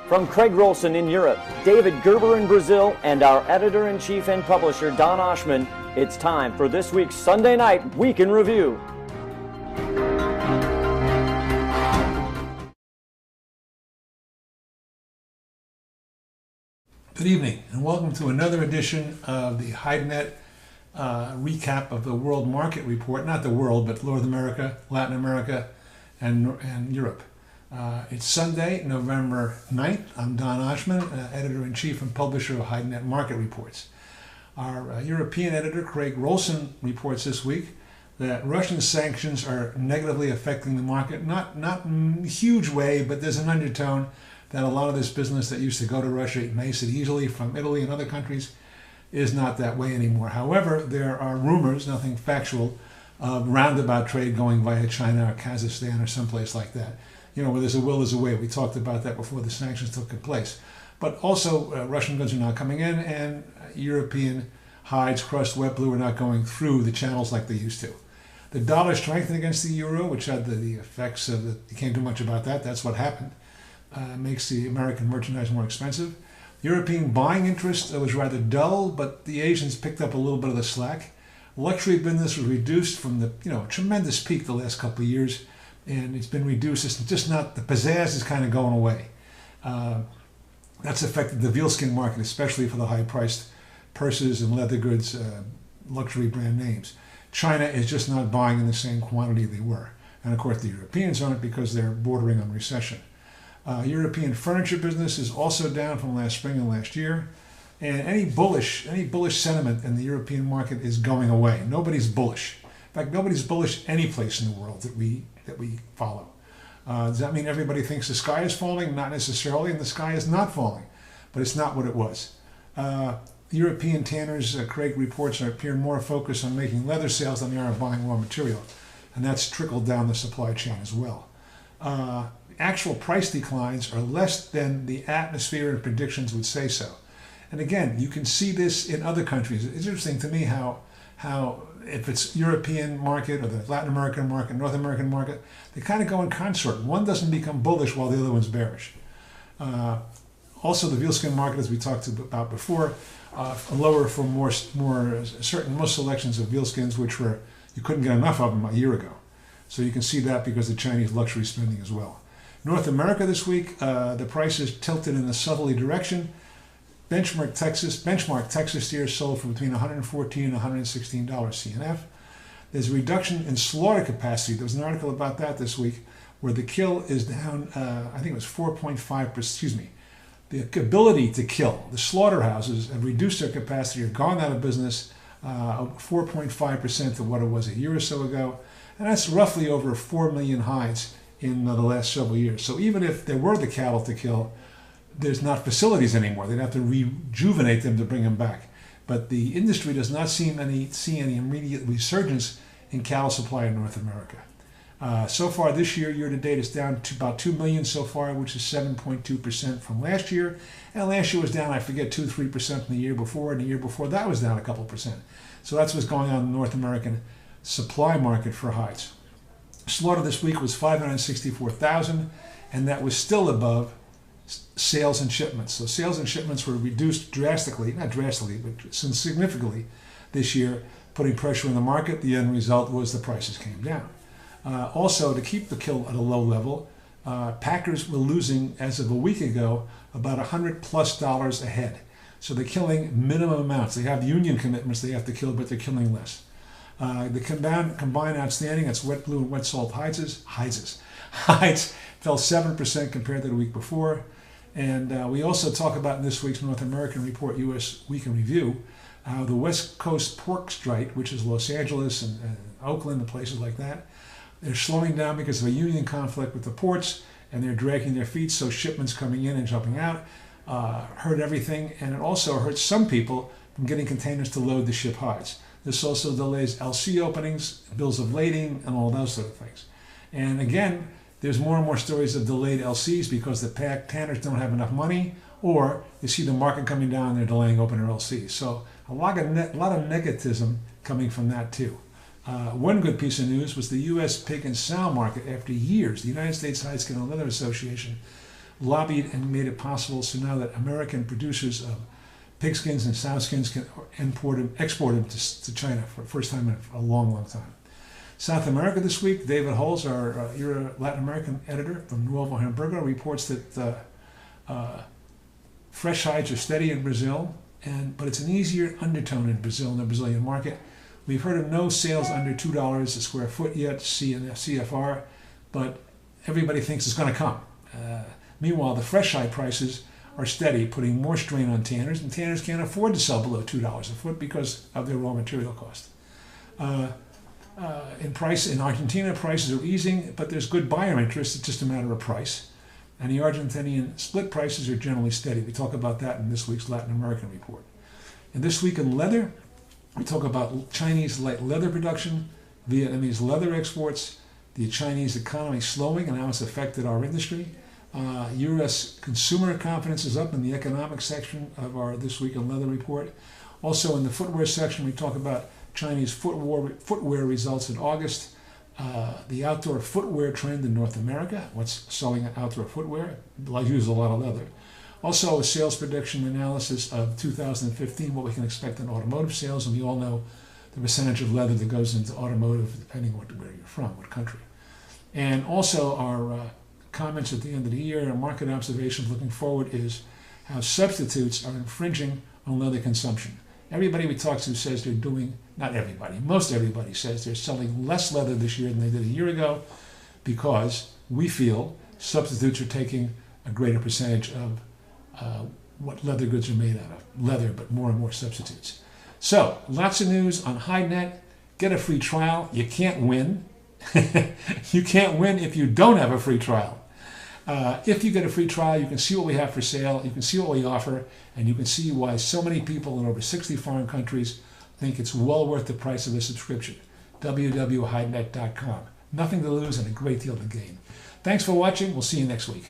From Craig Rolson in Europe, David Gerber in Brazil, and our editor-in-chief and publisher, Don Oshman, it's time for this week's Sunday Night Week in Review. Good evening, and welcome to another edition of the HideNet recap of the World Market Report. Not the world, but North America, Latin America, and Europe. It's Sunday, November 9th. I'm Don Oshman, editor-in-chief and publisher of HideNet Market Reports. Our European editor, Craig Rolson, reports this week that Russian sanctions are negatively affecting the market. Not in a huge way, but there's an undertone that a lot of this business that used to go to Russia, makes it easily from Italy and other countries, is not that way anymore. However, there are rumors, nothing factual, of roundabout trade going via China or Kazakhstan or someplace like that. You know, where there's a will, there's a way. We talked about that before the sanctions took place. But also, Russian goods are not coming in, and European hides, crust, wet blue are not going through the channels like they used to. The dollar strengthened against the euro, which had the effects of you can't do much about that. That's what happened. Makes the American merchandise more expensive. European buying interest was rather dull, but the Asians picked up a little bit of the slack. Luxury business was reduced from the tremendous peak the last couple of years, and it's been reduced. It's just not, the pizzazz is kind of going away. That's affected the vealskin market, especially for the high-priced purses and leather goods, luxury brand names. China is just not buying in the same quantity they were. And of course the Europeans aren't because they're bordering on recession. European furniture business is also down from last spring and last year. And any bullish sentiment in the European market is going away. Nobody's bullish. In fact, nobody's bullish any place in the world that we follow. Does that mean everybody thinks the sky is falling? Not necessarily, and the sky is not falling, but it's not what it was. European tanners, Craig reports, appear more focused on making leather sales than they are buying raw material, and that's trickled down the supply chain as well. Actual price declines are less than the atmosphere and predictions would say so. And again, you can see this in other countries. It's interesting to me how if it's European market or the Latin American market, North American market, they kind of go in consort. One doesn't become bullish while the other one's bearish. Also, the vealskin market, as we talked about before, lower for most selections of vealskins, which you couldn't get enough of them a year ago. So you can see that because of Chinese luxury spending as well. North America this week, the prices tilted in a southerly direction. Benchmark Texas steers sold for between $114 and $116 CNF. There's a reduction in slaughter capacity. There was an article about that this week where the kill is down, I think it was 4.5%, The ability to kill, the slaughterhouses have reduced their capacity or gone out of business 4.5% of what it was a year or so ago. And that's roughly over 4 million hides in the last several years. So even if there were the cattle to kill, there's not facilities anymore. They'd have to rejuvenate them to bring them back. But the industry does not see any immediate resurgence in cattle supply in North America. So far this year to date, it's down to about 2 million so far, which is 7.2% from last year. And last year was down, I forget, 2-3% from the year before, and the year before that was down a couple percent. So that's what's going on in the North American supply market for hides. Slaughter this week was 564,000, and that was still above sales and shipments. So sales and shipments were reduced drastically, not drastically, but significantly this year, putting pressure on the market. The end result was the prices came down. Also, to keep the kill at a low level, packers were losing, as of a week ago, about $100+ a head. So they're killing minimum amounts. They have union commitments they have to kill, but they're killing less. The combined outstanding, that's wet blue and wet salt hides fell 7% compared to the week before. And we also talk about in this week's North American Report, U.S. Week in Review, how the West Coast pork strike, which is Los Angeles and Oakland and places like that, they're slowing down because of a union conflict with the ports, and they're dragging their feet, so shipments coming in and jumping out hurt everything, and it also hurts some people from getting containers to load the ship hides. This also delays LC openings, bills of lading, and all those sort of things. And again, there's more and more stories of delayed LCs because the tanners don't have enough money, or you see the market coming down and they're delaying opening LCs. So a lot of negativism coming from that too. One good piece of news was the U.S. pig and sow market. After years, the United States Hide, Skin, and Leather Association lobbied and made it possible so now that American producers of pigskins and sowskins can export them to China for the first time in a long, long time. South America this week, David Hulls, our Latin American editor from Nuevo Hamburgo, reports that fresh hides are steady in Brazil, but it's an easier undertone in Brazil, in the Brazilian market. We've heard of no sales under $2 a square foot yet, CFR, but everybody thinks it's going to come. Meanwhile, the fresh hide prices are steady, putting more strain on tanners, and tanners can't afford to sell below $2 a foot because of their raw material cost. In Argentina, prices are easing, but there's good buyer interest. It's just a matter of price. And the Argentinian split prices are generally steady. We talk about that in this week's Latin American report. And this week in leather, we talk about Chinese light leather production, Vietnamese leather exports, the Chinese economy slowing and how it's affected our industry. U.S. consumer confidence is up in the economic section of our This Week in Leather report. Also in the footwear section, we talk about Chinese footwear results in August, the outdoor footwear trend in North America, what's selling outdoor footwear, use a lot of leather. Also a sales prediction analysis of 2015, what we can expect in automotive sales, and we all know the percentage of leather that goes into automotive depending on where you're from, what country. And also our comments at the end of the year and market observations looking forward is how substitutes are infringing on leather consumption. Everybody we talk to says they're doing, not everybody, most everybody says they're selling less leather this year than they did a year ago because we feel substitutes are taking a greater percentage of what leather goods are made out of. Leather, but more and more substitutes. So, lots of news on HideNet. Get a free trial. You can't win. You can't win if you don't have a free trial. If you get a free trial, you can see what we have for sale, you can see what we offer, and you can see why so many people in over 60 foreign countries think it's well worth the price of a subscription. www.HideNet.com. Nothing to lose and a great deal to gain. Thanks for watching. We'll see you next week.